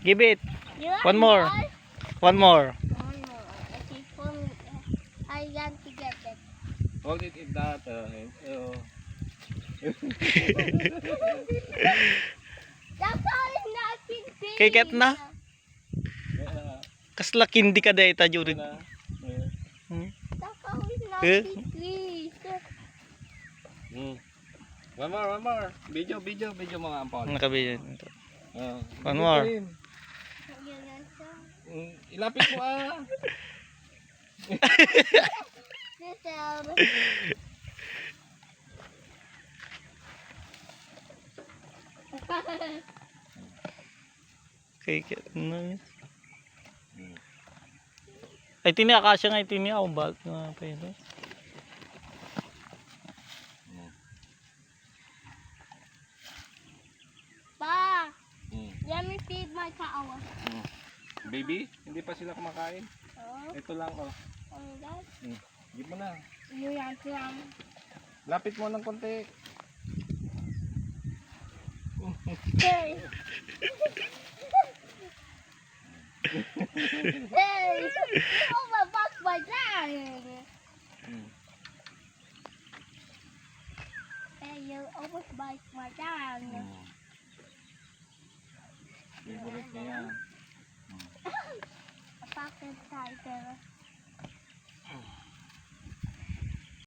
Give it. You want One more. One more. One more. Okay, for me. I want to get it. Hold it in that. That's all is not big. Kiket na. Kasla kindi ka dayta jurid. That's all is not Eh? big, please. One more. Video mga ampon. Nakabiyan. One Video more. pa rin. Yun lang siya. Ilapit mo ah. This out. Kiket na. Ay tini akasya nga tini ako balt na pwede. Pa, let me feed my cow. Baby, hindi pa sila kumakain. Oh, Ito lang oh. oh my God. Give mo na. You want some? Lapit mo ng konti. Hey. Hey, you overbox my dad. Hey, you overbox my dad.